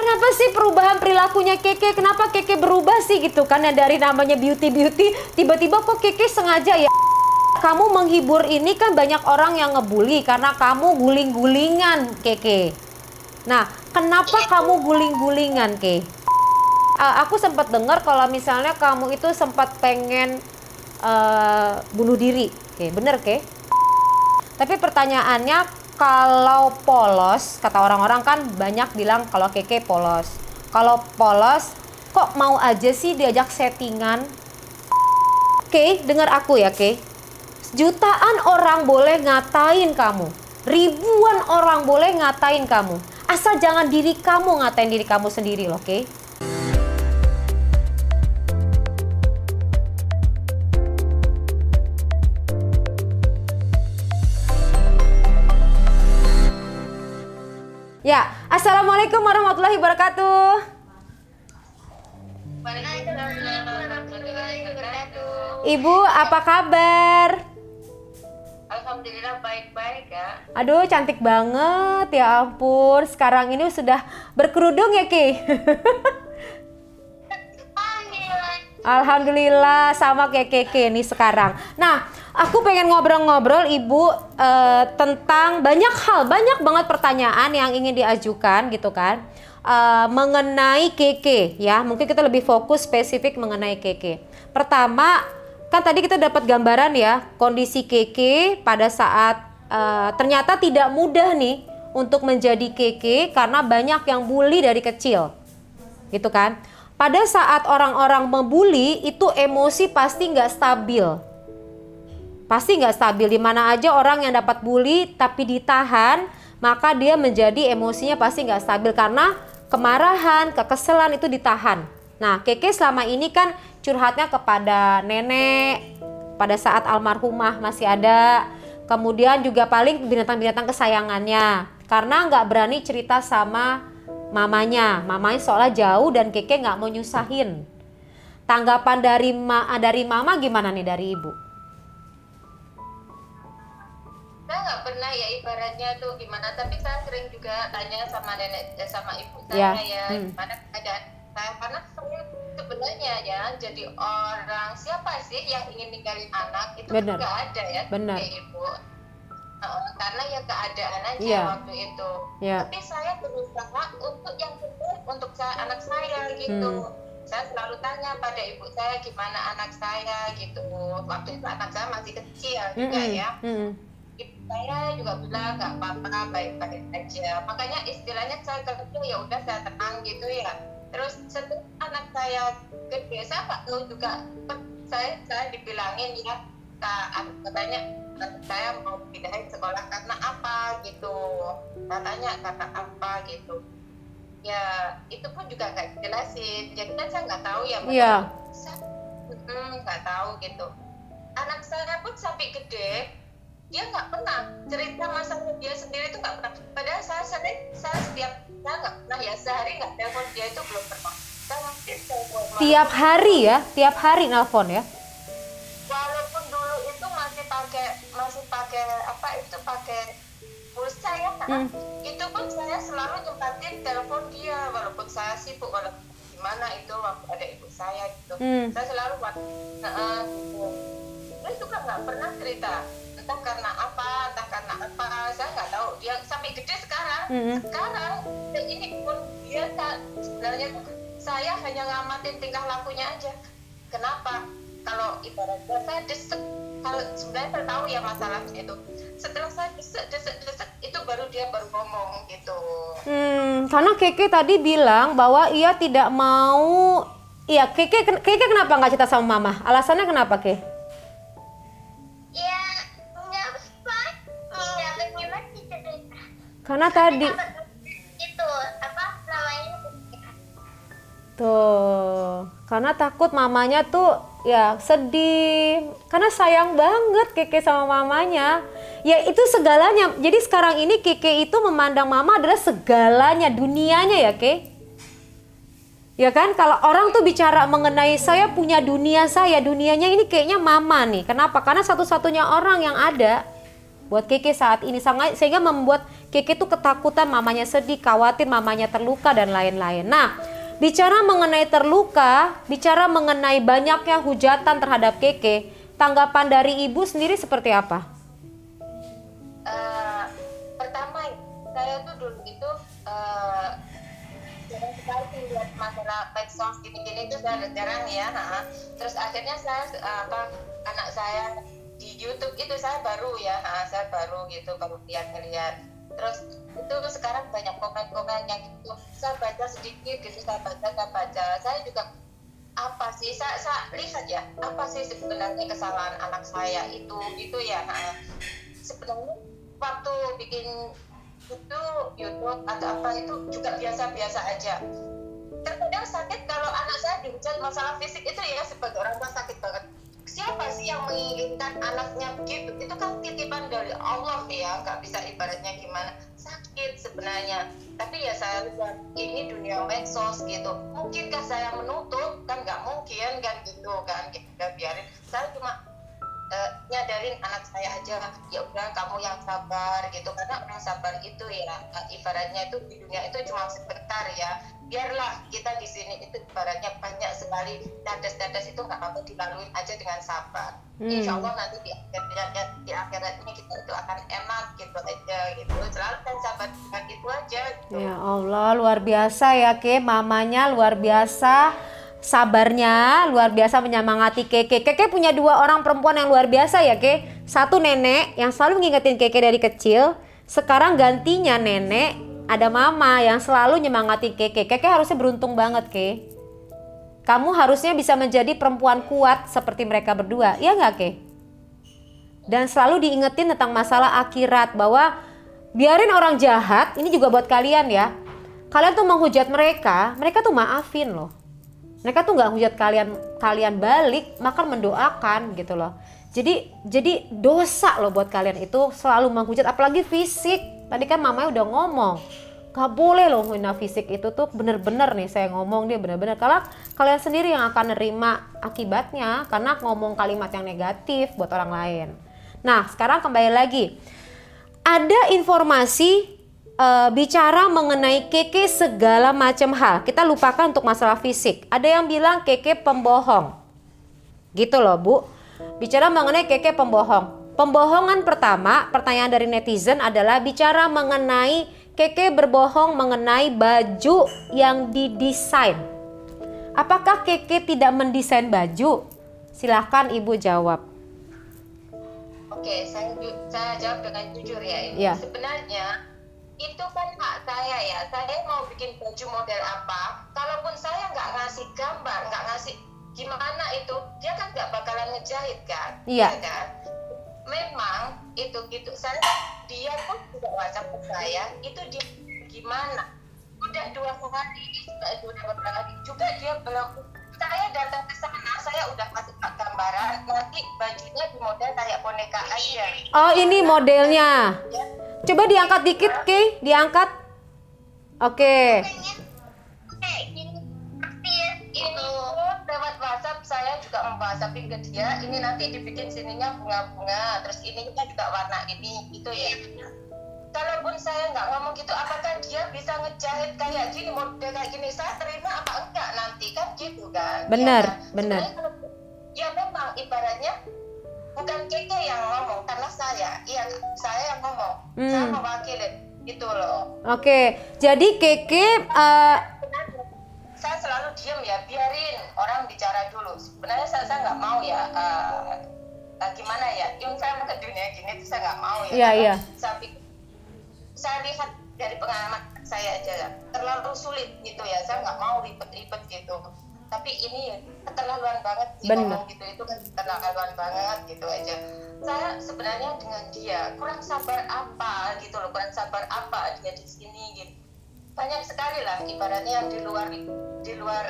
kenapa sih perubahan perilakunya Keke? Kenapa Keke berubah sih gitu kan? Ya dari namanya beauty, tiba-tiba kok Keke sengaja ya? Kamu menghibur ini kan banyak orang yang ngebully karena kamu guling-gulingan Keke. Nah, kenapa kamu guling-gulingan Ke? Aku sempat dengar kalau misalnya kamu itu sempat pengen bunuh diri. Oke, bener Ke? Tapi pertanyaannya, kalau polos, kata orang-orang kan banyak bilang kalau Keke polos. Kalau polos, kok mau aja sih diajak settingan? Oke, dengar aku ya Ke. Jutaan orang boleh ngatain kamu. Ribuan orang boleh ngatain kamu. Asal jangan diri kamu ngatain diri kamu sendiri loh, Ke. Ya, Assalamualaikum warahmatullahi wabarakatuh. Ibu, apa kabar? Alhamdulillah baik-baik ya. Aduh, cantik banget ya ampun. Sekarang ini sudah berkerudung ya, Ki? Alhamdulillah sama kayak Keke nih sekarang. Nah, aku pengen ngobrol-ngobrol Ibu tentang banyak hal, banyak banget pertanyaan yang ingin diajukan gitu kan. Mengenai Keke ya, mungkin kita lebih fokus spesifik mengenai Keke. Pertama, kan tadi kita dapat gambaran ya, kondisi Keke pada saat ternyata tidak mudah nih untuk menjadi Keke karena banyak yang bully dari kecil. Gitu kan. Pada saat orang-orang membuli itu emosi pasti nggak stabil. Pasti nggak stabil. Di mana aja orang yang dapat bully tapi ditahan, maka dia menjadi emosinya pasti nggak stabil karena kemarahan, kekesalan itu ditahan. Nah, Keke selama ini kan curhatnya kepada nenek pada saat almarhumah masih ada. Kemudian juga paling binatang-binatang kesayangannya. Karena nggak berani cerita sama mamanya soalnya jauh dan Keke nggak mau nyusahin. Tanggapan dari mama gimana nih dari ibu? Saya nggak pernah ya ibaratnya tuh gimana, tapi saya sering juga tanya sama nenek sama ibu saya gimana keadaan saya, karena saya sebenarnya ya jadi orang siapa sih yang ingin ninggalin anak itu nggak ada ya. Benar. Kayak ibu. Karena ya keadaan aja waktu itu. Tapi saya berusaha untuk yang terbaik untuk anak saya gitu. Saya selalu tanya pada ibu saya gimana anak saya gitu. Waktu itu anak saya masih kecil juga ya. Ibu saya juga bilang nggak apa-apa, baik-baik aja. Makanya istilahnya saya kerja ya udah saya tenang gitu ya. Terus setelah anak saya gede, saya nggak tahu juga, saya dibilangin ya, katanya saya mau pindahin sekolah karena apa gitu, katanya karena apa gitu ya, itu pun juga nggak dijelasin. Jadi kan saya nggak tahu ya, nggak tahu gitu. Anak saya pun sampai gede dia nggak pernah cerita masalah dia sendiri, itu nggak pernah. Padahal saya setiap saya nggak pernah ya, sehari nggak telepon dia itu belum pernah. Tiap hari nelpon ya. Walaupun dulu itu masih pakai apa itu, pakai pulsa ya kan. Itu pun saya selalu nyempatin telepon dia walaupun saya sibuk, walaupun gimana itu waktu ada ibu saya gitu. Saya selalu gitu. Terus juga nggak pernah cerita entah karena apa saya nggak tahu. Dia sampai gede sekarang dan ini pun dia sebenarnya saya hanya ngamatin tingkah lakunya aja. Kenapa? Kalau ibaratnya saya desek, kalau sebenarnya saya tahu ya masalahnya itu. Setelah saya desek itu baru dia baru ngomong gitu. Karena Keke tadi bilang bahwa ia tidak mau. Iya, Keke kenapa nggak cerita sama mama? Alasannya kenapa, Ke? Ya nggak sempat, bagaimana cerita. Karena tadi itu apa namanya? Tuh, karena takut mamanya tuh ya sedih. Karena sayang banget Keke sama mamanya. Ya itu segalanya. Jadi sekarang ini Keke itu memandang mama adalah segalanya, dunianya ya, Ke. Ya kan, kalau orang tuh bicara mengenai saya punya dunia saya, dunianya ini kayaknya mama nih. Kenapa? Karena satu-satunya orang yang ada buat Keke saat ini, sehingga membuat Keke tuh ketakutan mamanya sedih, khawatir mamanya terluka dan lain-lain. Nah, bicara mengenai terluka, bicara mengenai banyaknya hujatan terhadap Keke, tanggapan dari ibu sendiri seperti apa? Pertama, saya tuh dulu itu jarang sekali melihat masalah medsos gini-gini itu jarang ya. Terus akhirnya saya anak saya di YouTube itu saya baru ya, saya baru gitu, baru lihat. Terus itu sekarang banyak komen-komen yang gitu, saya baca sedikit gitu, saya baca. Saya juga apa sih, saya lihat ya, apa sih sebenarnya kesalahan anak saya itu ya. Sebenarnya waktu bikin itu YouTube atau apa itu juga biasa-biasa aja. Terkadang sakit kalau anak saya dihujat masalah fisik itu ya, sebagai orang tua sakit banget. Siapa sih yang menginginkan anaknya begitu? Itu kan titipan dari Allah ya, nggak bisa ibaratnya gimana, sakit sebenarnya. Tapi ya saya lihat ini dunia medsos gitu. Mungkinkah saya menutup? Kan nggak mungkin kan gitu kan, kita biarin. Saya cuma nyadarin anak saya aja, ya udah kamu yang sabar gitu, karena orang sabar itu ya ibaratnya itu di dunia itu cuma sebentar ya. Biarlah kita di sini itu ibaratnya banyak sekali dadas itu nggak apa-apa, dilalui aja dengan sabar. Insya Allah nanti di akhiratnya kita itu akan enak gitu aja gitu. Selalu kan sabar dengan itu aja gitu. Ya Allah, luar biasa ya Ke, mamanya luar biasa. Sabarnya luar biasa menyemangati Keke. Keke punya 2 orang perempuan yang luar biasa ya Ke. Satu nenek yang selalu ngingetin Keke dari kecil. Sekarang gantinya nenek, ada mama yang selalu nyemangati Keke. Keke harusnya beruntung banget Ke. Kamu harusnya bisa menjadi perempuan kuat seperti mereka berdua, iya gak Ke? Dan selalu diingetin tentang masalah akhirat, bahwa biarin orang jahat, ini juga buat kalian ya. Kalian tuh menghujat mereka tuh maafin loh. Mereka tuh nggak hujat kalian balik, maka mendoakan gitu loh. Jadi dosa loh buat kalian itu selalu menghujat, apalagi fisik. Tadi kan mamanya udah ngomong, gak boleh loh hina fisik itu tuh, bener-bener nih saya ngomong, dia bener-bener. Kalau kalian sendiri yang akan nerima akibatnya karena ngomong kalimat yang negatif buat orang lain. Nah sekarang kembali lagi, ada informasi bicara mengenai Keke segala macam hal. Kita lupakan untuk masalah fisik. Ada yang bilang Keke pembohong. Gitu loh Bu. Bicara mengenai Keke pembohong. Pembohongan pertama, pertanyaan dari netizen adalah bicara mengenai Keke berbohong mengenai baju yang didesain. Apakah Keke tidak mendesain baju? Silahkan Ibu jawab. Oke, saya jawab dengan jujur ya. Ini sebenarnya itu kan hak saya ya, saya mau bikin baju model apa, kalaupun saya nggak ngasih gambar, nggak ngasih gimana itu, dia kan nggak bakalan ngejahit kan. Iya. Ya kan? Memang itu gitu, dia pun juga WhatsApp ke saya, itu dia gimana, udah 2 hari, udah beberapa hari juga dia bilang, saya datang ke sana, saya udah kasih gambaran, nanti bajunya di model kayak boneka aja. Oh ini modelnya. Ya. Coba diangkat dikit, Ke, diangkat. Oke. Ini lewat WhatsApp saya juga WhatsAppin ke dia. Ini nanti dibikin sininya bunga-bunga, terus ininya juga warna ini, gitu ya. Kalaupun saya nggak ngomong gitu, apakah dia bisa ngejahit kayak gini, model kayak gini? Saya terima apa enggak nanti kan gitu kan? Benar, ya, benar. Ya memang ibaratnya bukan Keke yang ngomong, karena saya yang ngomong, saya mewakili gitu loh. Oke, jadi Keke saya selalu diem ya, biarin orang bicara dulu. Sebenarnya saya nggak mau ya, gimana ya, yang saya ke dunia gini itu saya nggak mau ya. Iya. Saya lihat dari pengalaman saya aja, terlalu sulit gitu ya, saya nggak mau ribet-ribet gitu. Tapi ini keterlaluan banget sih ngomong gitu, itu kan keterlaluan banget gitu aja. Saya sebenarnya dengan dia kurang sabar apa gitu loh, kurang sabar apa dia di sini gitu. Banyak sekali lah ibaratnya yang di luar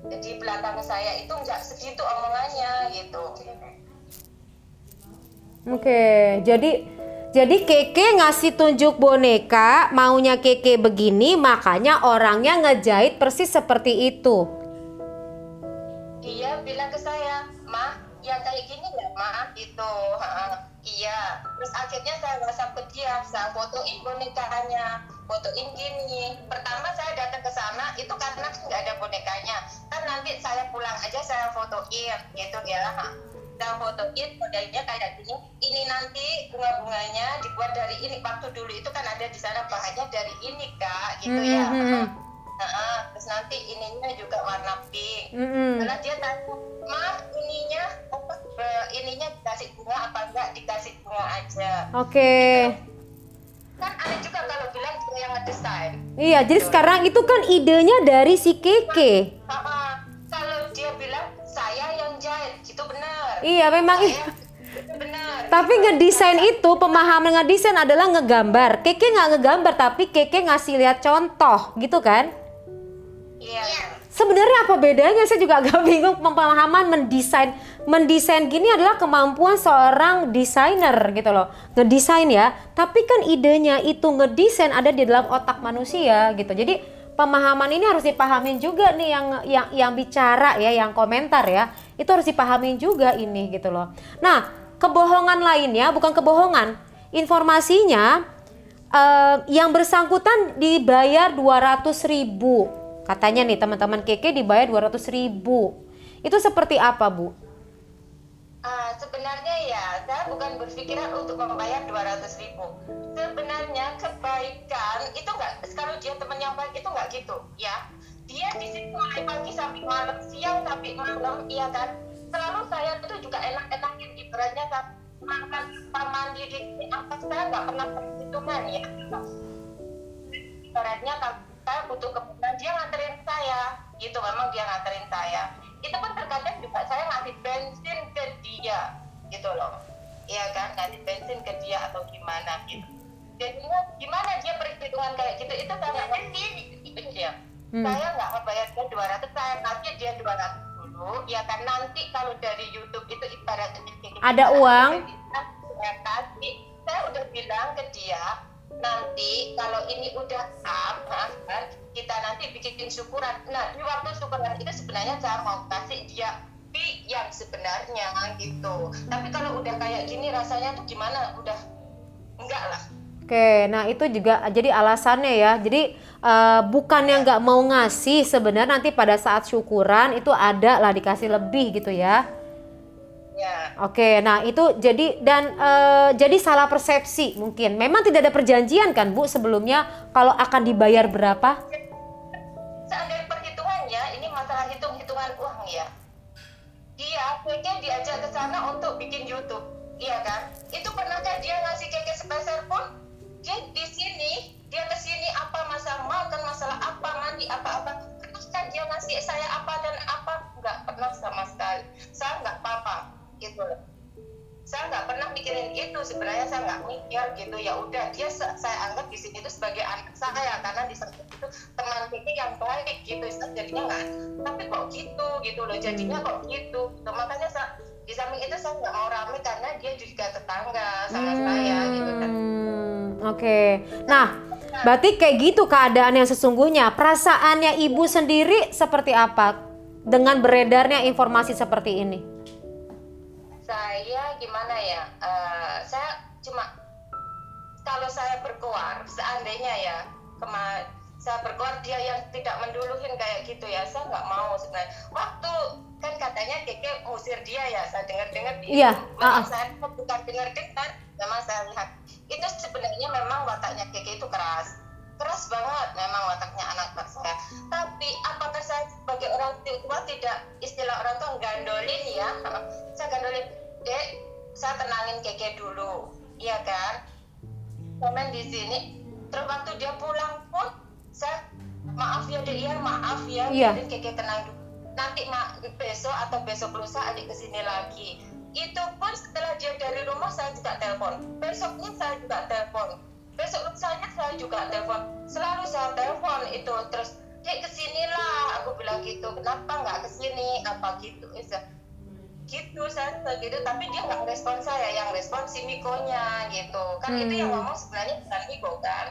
di belakang saya itu nggak segitu omongannya gitu. Oke, jadi Keke ngasih tunjuk boneka, maunya Keke begini, makanya orangnya ngejahit persis seperti itu. Dia bilang ke saya, "Ma, yang kayak gini ya Ma," gitu. Iya, terus akhirnya saya WhatsApp ke dia, saya fotoin bonekanya, fotoin gini. Pertama saya datang ke sana itu karena kan nggak ada bonekanya, kan nanti saya pulang aja saya fotoin gitu ya. Saya fotoin modelnya kayak gini. Ini nanti bunga-bunganya dibuat dari ini. Waktu dulu itu kan ada di sana bahannya dari ini kak, gitu ya. Terus nanti ininya juga warna pink. Karena dia tanya, "Ma, ininya dikasih bunga apa enggak?" Dikasih bunga aja. Oke. Kan aneh juga kalau bilang dia yang ngedesain. Iya, jadi sekarang itu kan idenya dari si Keke. Kalau dia bilang saya yang jahit, itu benar. Iya, memang itu benar. Tapi ngedesain itu, pemahaman ngedesain adalah ngegambar. Keke nggak ngegambar, tapi Keke ngasih lihat contoh, gitu kan? Iya. Sebenarnya apa bedanya? Saya juga agak bingung. Pemahaman mendesain gini adalah kemampuan seorang desainer gitu loh, ngedesain ya. Tapi kan idenya itu ngedesain ada di dalam otak manusia gitu. Jadi pemahaman ini harus dipahamin juga nih yang bicara ya, yang komentar ya. Itu harus dipahamin juga ini gitu loh. Nah, kebohongan lainnya bukan kebohongan. Informasinya yang bersangkutan dibayar 200.000. Katanya nih teman-teman Keke dibayar 200.000. Itu seperti apa, Bu? Sebenarnya ya, saya bukan berpikiran untuk membayar 200.000. Sebenarnya kebaikan itu nggak, kalau dia teman yang baik itu nggak gitu, ya. Dia di situ mulai pagi sampai malam, siang sampai malam, iya kan. Selalu saya itu juga enak-enakin ibaratnya makan mandi di apa, saya nggak pernah perhitungan ya. Ibaratnya kalau saya butuh kebutuhan dia nganterin saya, gitu. Memang dia nganterin saya. Itu pun terkadang juga saya ngasih bensin ke dia, gitu loh. Iya kan, ngasih bensin ke dia atau gimana gitu. Jadinya gimana dia perhitungan kayak gitu, itu saya ngasih dia. Saya nggak membayar dia 200, saya kasih dia 200 dulu. Ya kan, nanti kalau dari YouTube itu ibaratnya ada uang. Saya kasih, saya udah bilang ke dia, nanti kalau ini udah up, kan, kita nanti bikin syukuran. Nah, di waktu syukuran itu sebenarnya saya mau kasih dia fee yang sebenarnya gitu. Tapi kalau udah kayak gini rasanya tuh gimana? Udah enggak lah. Oke, nah itu juga jadi alasannya ya. Jadi bukannya nggak mau ngasih, sebenarnya nanti pada saat syukuran itu ada lah dikasih lebih gitu ya. Ya. Oke, nah itu jadi dan jadi salah persepsi mungkin. Memang tidak ada perjanjian kan Bu sebelumnya kalau akan dibayar berapa? Seandainya perhitungannya, ini masalah hitung-hitungan uang ya. Dia Keke diajak ke sana untuk bikin YouTube, iya kan? Itu pernahkah dia ngasih Keke sepeser pun? Dia di sini, dia ke sini apa masalah makan, masalah apa mandi apa-apa. Terus kan dia ngasih saya apa dan apa? Nggak pernah sama sekali. Saya nggak apa-apa gitu loh. Saya nggak pernah mikirin itu, sebenarnya saya nggak mikir gitu. Ya udah, dia saya anggap di sini itu sebagai anak saya karena di sana itu teman Keke yang baik gitu. Jadinya nggak, tapi kok gitu loh, jadinya kok gitu. Makanya di samping itu saya nggak mau rame karena dia juga tetangga sama saya gitu kan. Oke. Nah, berarti kayak gitu keadaan yang sesungguhnya. Perasaannya Ibu sendiri seperti apa dengan beredarnya informasi seperti ini? Saya gimana ya, saya cuma kalau saya berkoar seandainya ya saya berkoar dia yang tidak menduluhin kayak gitu ya, saya nggak mau sebenarnya. Waktu kan katanya Keke ngusir dia ya, saya dengar Iya. Saya bukan dengar, memang saya lihat itu sebenarnya memang wataknya Keke itu keras banget memang wataknya anak saya. Tapi apakah saya sebagai orang tua tidak, istilah orang tua gandolin ya, saya gandolin, Dek, saya tenangin Keke dulu, iya kan, komen di sini. Terus waktu dia pulang pun saya maaf ya Dek, ya maaf ya, biarin Keke tenang dulu, nanti besok atau besok lusa adik kesini lagi. Itu pun setelah dia dari rumah saya juga telepon, besoknya saya juga telepon, besok lusanya saya juga telepon, selalu saya telepon itu. Terus Dek kesinilah, aku bilang gitu, kenapa nggak kesini apa gitu, gitu saya gitu. Tapi dia nggak respon saya, yang respon si Mikonya gitu kan. Itu yang ngomong sebenarnya bukan Miko kan,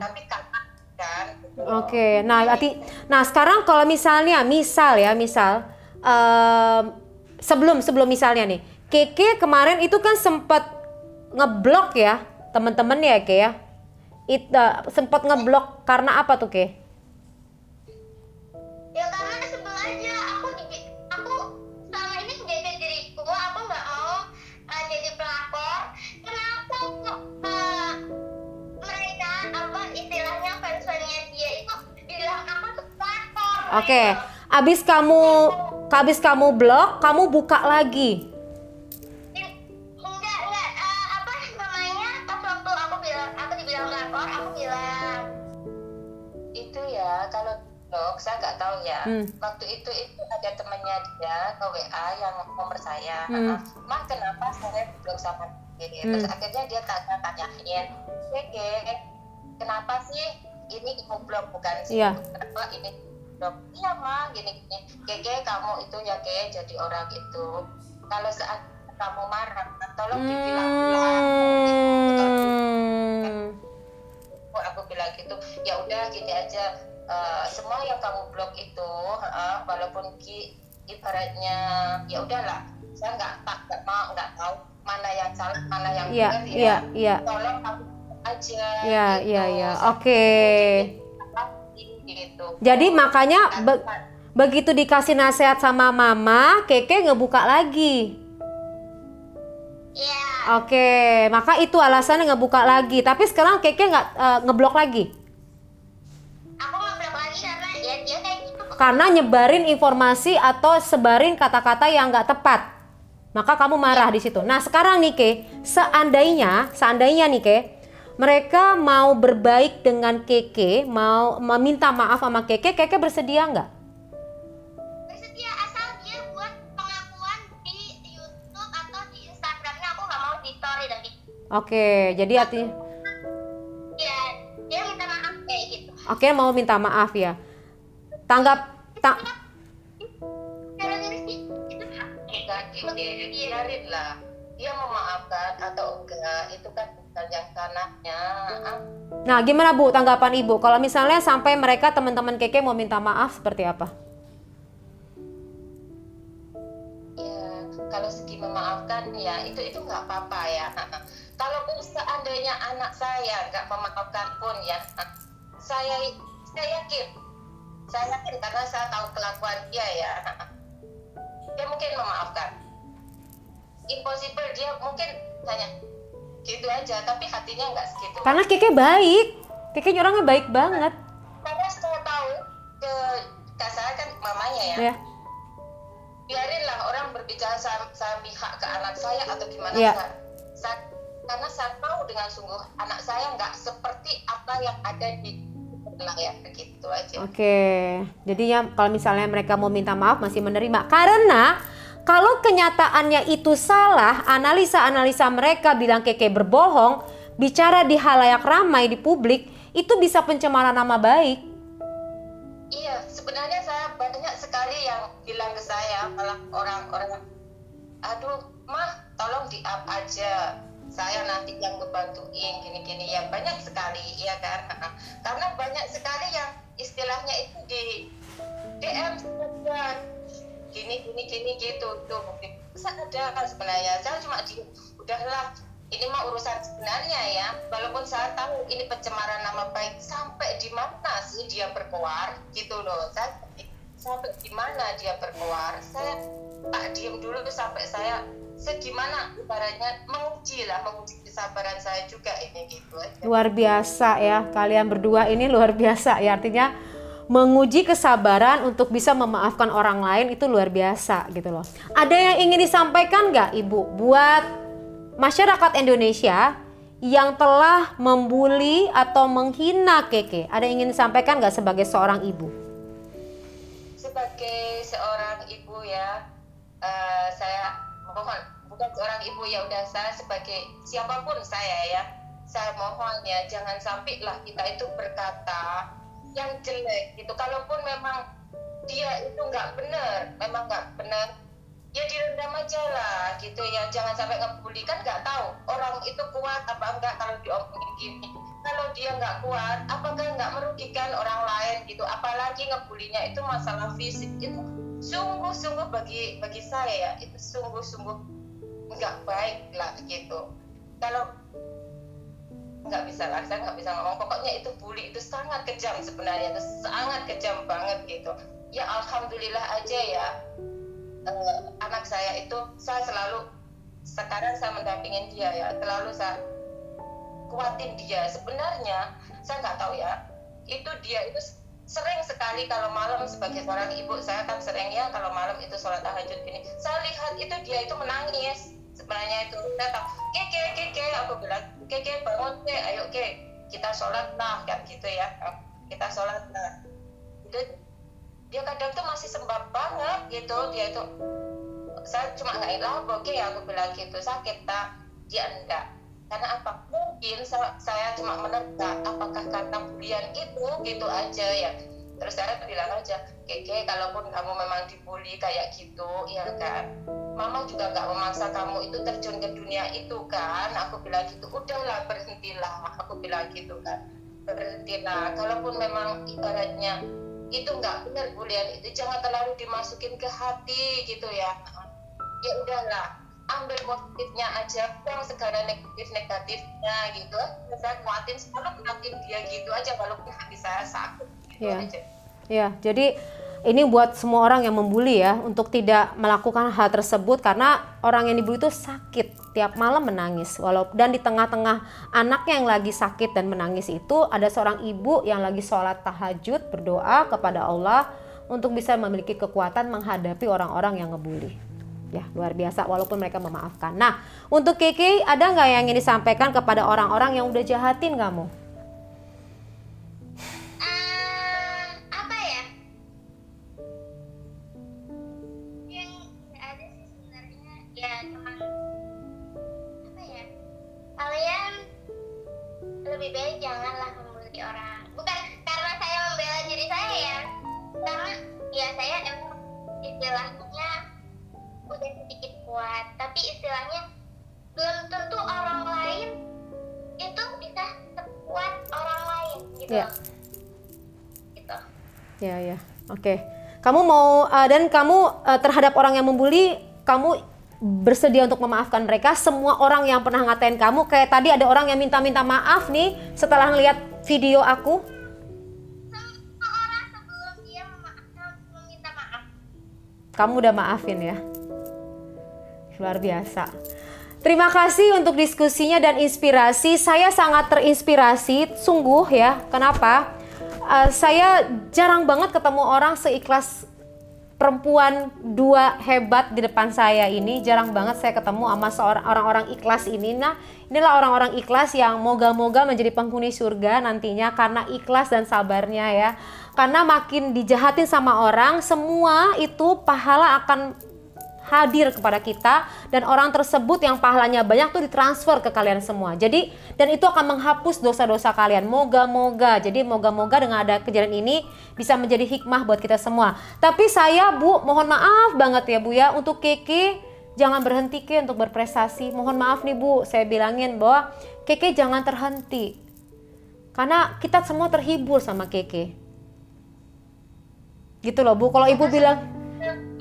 tapi kakak kan gitu. Oke, nah sekarang kalau misal sebelum misalnya nih Keke kemarin itu kan sempat ngeblok ya teman-teman ya Ke ya. Sempat ngeblok karena apa tuh Ke? Ya karena sebel aja, aku selama ini menjaga diriku, aku nggak mau jadi pelakor. Kenapa kok mereka istilahnya fans-fansnya dia itu bilang aku tuh pelakor? Oke, abis kamu blok, kamu buka lagi. Enggak, apa namanya, pas waktu aku dibilang pelakor, aku bilang Itu ya kalau blog saya nggak tahu ya. Waktu itu ada temannya dia ke WA yang nomor saya. Mah kenapa saya blog sama dia? Terus akhirnya dia tanyain, kenapa sih ini ibu blog bukan sih? Iya. Kenapa ini blog? Iya mah gini. Keke kamu itu ya jadi orang itu. Kalau saat kamu marah, tolong dibilang-bilang. Aku bilang gitu, ya udah gini aja. Semua yang kamu blog itu, walaupun ibaratnya ya udahlah, saya nggak tahu mana yang salah, mana yang benar ya. Tolong kamu aja. Iya. Oke. Gitu. Jadi makanya begitu dikasih nasihat sama mama, Keke ngebuka lagi. iya. Oke, maka itu alasannya ngebuka lagi. Tapi sekarang Keke nggak ngeblok lagi. Aku ngeblok lagi karena ya dia kayak gitu. Karena nyebarin informasi atau sebarin kata-kata yang nggak tepat. Maka kamu marah di situ. Nah sekarang nih Ke, seandainya nih Ke, mereka mau berbaik dengan Keke, mau meminta maaf sama Keke bersedia nggak? Bersedia asal dia buat pengakuan di YouTube atau di Instagramnya, aku nggak mau di story dan di. Oke, jadi artinya, Ya, dia minta maaf kayak gitu. oke mau minta maaf ya. Gara-gara sih itu hak. Biarin lah dia memaafkan atau enggak, itu kan bukan yang kanannya. Nah gimana Bu tanggapan Ibu kalau misalnya sampai mereka teman-teman Keke mau minta maaf seperti apa? Ya kalau segi memaafkan ya itu nggak apa-apa ya. Kalaupun seandainya anak saya nggak memaafkan pun ya, saya yakin karena saya tahu kelakuan dia ya, dia mungkin memaafkan. Impossible dia mungkin hanya gitu aja, tapi hatinya nggak segitu. Karena Keke baik, Keke orangnya baik banget. Karena saya tahu saya kan mamanya ya. Ya. Biarinlah orang berbicara pihak ke anak saya atau gimana. Ya. Karena saya tahu dengan sungguh anak saya nggak seperti apa yang ada di layar, begitu aja. Oke, jadinya kalau misalnya mereka mau minta maaf masih menerima. Karena kalau kenyataannya itu salah, analisa-analisa mereka bilang Keke berbohong, bicara di halayak ramai di publik, itu bisa pencemaran nama baik. Iya, sebenarnya saya banyak sekali yang bilang ke saya, malah orang-orang, aduh mah tolong di-up aja, saya nanti yang ngebantuin gini-gini ya, banyak sekali ya kan. Karena banyak sekali yang istilahnya itu di DM saja gini gitu tuh, mungkin ada kan sebenarnya. Saya cuma udahlah, ini mah urusan sebenarnya ya, walaupun saya tahu ini pencemaran nama baik, sampai di mana sih dia berkuar gitu loh. Saya sampai di mana dia berkuar, saya tak diem dulu sampai saya segimana ibaratnya menguji kesabaran saya juga ini gitu aja. Luar biasa ya, kalian berdua ini luar biasa ya, artinya menguji kesabaran untuk bisa memaafkan orang lain itu luar biasa gitu loh. Ada yang ingin disampaikan nggak Ibu buat masyarakat Indonesia yang telah membuli atau menghina Keke? Ada yang ingin disampaikan nggak sebagai seorang ibu? Sebagai seorang ibu ya, saya mohon, bukan seorang ibu ya, udah saya sebagai siapapun saya mohon ya, jangan sampai lah kita itu berkata yang jelek gitu. Kalaupun memang dia itu nggak benar, ya direndam aja lah gitu ya, jangan sampai ngebully. Kan nggak tahu orang itu kuat apa enggak kalau diomongin gini. Kalau dia nggak kuat, apakah nggak merugikan orang lain gitu, apalagi ngebulinya itu masalah fisik, itu sungguh-sungguh bagi saya ya, itu sungguh-sungguh nggak baik lah gitu. kalau nggak bisa lah, saya nggak bisa ngomong. Pokoknya itu bully itu sangat kejam sebenarnya, itu sangat kejam banget gitu. Ya alhamdulillah aja ya, anak saya itu saya selalu, sekarang saya mendampingin dia ya, selalu saya kuatin dia. Sebenarnya saya nggak tahu ya, itu dia itu sering sekali kalau malam, sebagai seorang ibu saya kan sering ya kalau malam itu sholat tahajud gini, saya lihat itu dia itu menangis. Sebenarnya itu datang, Keke, aku bilang, Keke bangun ke, ayo ke, kita sholat lah, kan gitu ya, kita sholat lah. Itu dia kadang tuh masih sembab banget gitu, dia itu, saya cuma nggak ilah, oke ya, aku bilang gitu, sakit tak? Dia enggak. Karena apa? Mungkin saya cuma menerka, apakah karena bulian itu gitu aja ya. Terus saya bilang aja, Keke, kalaupun kamu memang dibully kayak gitu, ya kan, Mama juga nggak memaksa kamu itu terjun ke dunia itu kan. Aku bilang gitu, udahlah berhentilah, aku bilang gitu kan, berhentilah. Kalaupun memang ibaratnya itu nggak benar bulian itu, jangan terlalu dimasukin ke hati gitu ya. Ya udahlah, ambil positifnya aja, yang segala negatifnya gitu. Saya kuatin, selalu kuatin dia gitu aja, walaupun hati saya sakit gitu aja. Ya, jadi ini buat semua orang yang membuli ya, untuk tidak melakukan hal tersebut, karena orang yang dibully itu sakit, tiap malam menangis. Dan di tengah-tengah anaknya yang lagi sakit dan menangis itu, ada seorang ibu yang lagi sholat tahajud, berdoa kepada Allah untuk bisa memiliki kekuatan menghadapi orang-orang yang ngebully. Ya, luar biasa, walaupun mereka memaafkan. Nah, untuk Keke, ada nggak yang ingin disampaikan kepada orang-orang yang udah jahatin kamu? Apa ya? Yang ada sih sebenarnya ya, cuman apa ya? Kalian lebih baik janganlah membuli orang. Bukan karena saya membela diri saya ya, karena ya saya emang istilahnya udah sedikit kuat, tapi istilahnya belum tentu orang lain itu bisa sekuat orang lain gitu. Ya. Gitu. Ya, oke. Kamu mau dan kamu terhadap orang yang membuli, kamu bersedia untuk memaafkan mereka. Semua orang yang pernah ngatain kamu, kayak tadi ada orang yang minta maaf nih setelah ngeliat video aku. Semua orang sebelum dia meminta maaf. Kamu udah maafin ya. Luar biasa. Terima kasih untuk diskusinya dan inspirasi. Saya sangat terinspirasi, sungguh ya. Kenapa? Saya jarang banget ketemu orang seikhlas perempuan dua hebat di depan saya ini. Jarang banget saya ketemu sama orang-orang ikhlas ini. Nah, inilah orang-orang ikhlas yang moga-moga menjadi penghuni surga nantinya karena ikhlas dan sabarnya ya. Karena makin dijahatin sama orang, semua itu pahala akan hadir kepada kita, dan orang tersebut yang pahalanya banyak tuh ditransfer ke kalian semua. Jadi, dan itu akan menghapus dosa-dosa kalian. Moga-moga. Jadi moga-moga dengan ada kejadian ini bisa menjadi hikmah buat kita semua. Tapi saya, Bu, mohon maaf banget ya Bu ya, untuk Keke jangan berhenti Ke untuk berprestasi. Mohon maaf nih Bu, saya bilangin bahwa Keke jangan terhenti. Karena kita semua terhibur sama Keke. Gitu loh Bu, kalau Ibu bilang,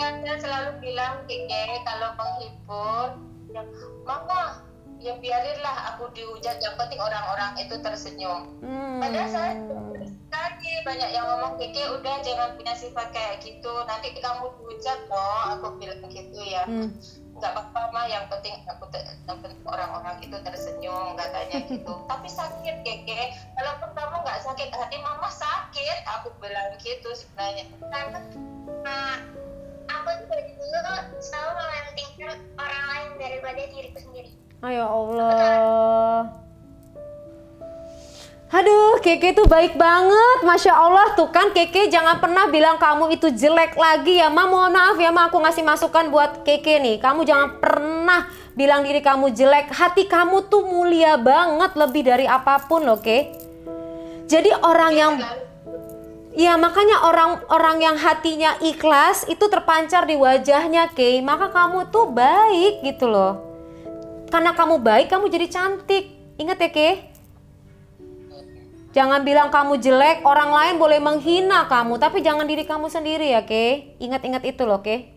saya selalu bilang, Keke, kalau menghibur, ya, Mama, ya biarinlah aku dihujat, yang penting orang-orang itu tersenyum. Padahal saya lagi banyak yang ngomong, Keke, udah jangan punya sifat kayak gitu, nanti kamu dihujat loh, aku bilang gitu ya. Nggak apa-apa mah, yang penting orang-orang itu tersenyum, katanya gitu. Tapi sakit Keke, walaupun kamu nggak sakit hati, Mama sakit, aku bilang gitu sebenarnya. Karena aku dari dulu selalu mementingkan orang lain daripada diriku sendiri. ayo Allah. Aduh, Keke tuh baik banget, Masya Allah. Tuh kan Keke jangan pernah bilang kamu itu jelek lagi ya Ma. Mohon maaf ya Ma, aku ngasih masukan buat Keke nih. Kamu jangan pernah bilang diri kamu jelek. Hati kamu tuh mulia banget, lebih dari apapun loh Ke. Jadi orang yang, ya makanya orang yang hatinya ikhlas itu terpancar di wajahnya Ke. Maka kamu tuh baik gitu loh. Karena kamu baik, kamu jadi cantik. Ingat ya Ke. Jangan bilang kamu jelek, orang lain boleh menghina kamu, tapi jangan diri kamu sendiri ya, Ke. Ingat-ingat itu loh, Ke.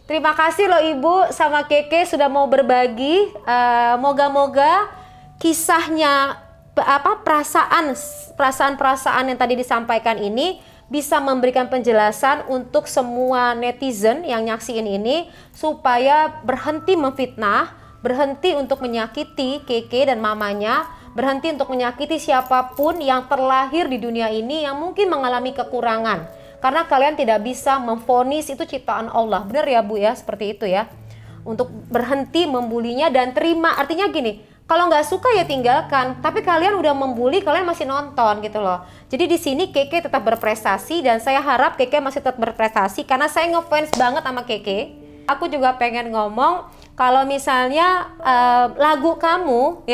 Terima kasih loh Ibu sama Keke sudah mau berbagi. Moga-moga kisahnya perasaan-perasaan yang tadi disampaikan ini bisa memberikan penjelasan untuk semua netizen yang nyaksiin ini supaya berhenti memfitnah, berhenti untuk menyakiti Keke dan mamanya, berhenti untuk menyakiti siapapun yang terlahir di dunia ini yang mungkin mengalami kekurangan. Karena kalian tidak bisa memvonis itu ciptaan Allah. Benar ya Bu ya, seperti itu ya. Untuk berhenti membulinya dan terima. Artinya gini, kalau nggak suka ya tinggalkan. Tapi kalian udah membuli, kalian masih nonton gitu loh. Jadi di sini Keke tetap berprestasi dan saya harap Keke masih tetap berprestasi karena saya ngefans banget sama Keke. Aku juga pengen ngomong kalau misalnya lagu kamu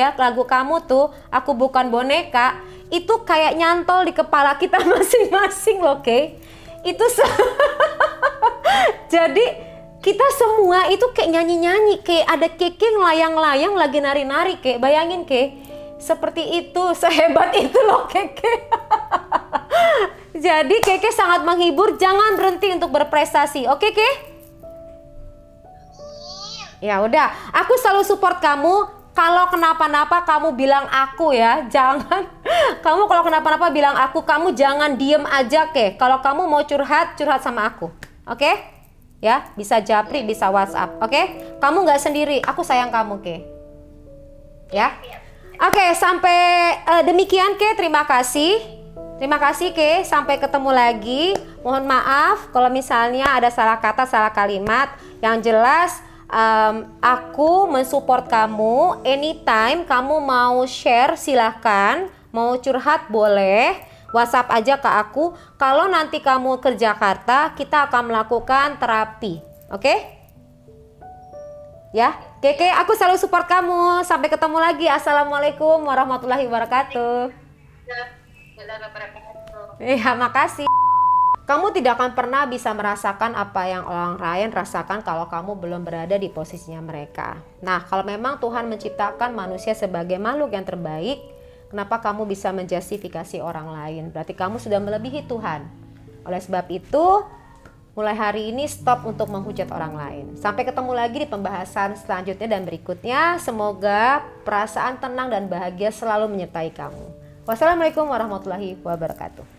tuh Aku Bukan Boneka itu kayak nyantol di kepala kita masing-masing loh, Ke. Itu jadi kita semua itu kayak nyanyi-nyanyi, kayak ada Keke ngelayang-layang lagi nari-nari, kayak bayangin Ke, seperti itu, sehebat itu loh Keke. Jadi Keke sangat menghibur, jangan berhenti untuk berprestasi, oke Ke? Ya udah, aku selalu support kamu. Kalau kenapa-napa kamu bilang aku ya, jangan. Kamu kalau kenapa-napa bilang aku, kamu jangan diem aja Ke. Kalau kamu mau curhat sama aku, oke? Ya, bisa japri, bisa WhatsApp, oke? Kamu nggak sendiri, aku sayang kamu Ke. Ya, oke, sampai demikian Ke, terima kasih. Terima kasih Ke, sampai ketemu lagi. Mohon maaf kalau misalnya ada salah kata, salah kalimat. Yang jelas aku mensupport kamu. Anytime kamu mau share silahkan, mau curhat boleh, WhatsApp aja ke aku. Kalau nanti kamu ke Jakarta, kita akan melakukan terapi, oke? Ya, Keke, aku selalu support kamu. Sampai ketemu lagi. Assalamualaikum warahmatullahi wabarakatuh. Iya, makasih. Kamu tidak akan pernah bisa merasakan apa yang orang lain rasakan kalau kamu belum berada di posisinya mereka. Nah, kalau memang Tuhan menciptakan manusia sebagai makhluk yang terbaik, kenapa kamu bisa menjustifikasi orang lain? Berarti kamu sudah melebihi Tuhan. Oleh sebab itu, mulai hari ini stop untuk menghujat orang lain. Sampai ketemu lagi di pembahasan selanjutnya dan berikutnya. Semoga perasaan tenang dan bahagia selalu menyertai kamu. Wassalamualaikum warahmatullahi wabarakatuh.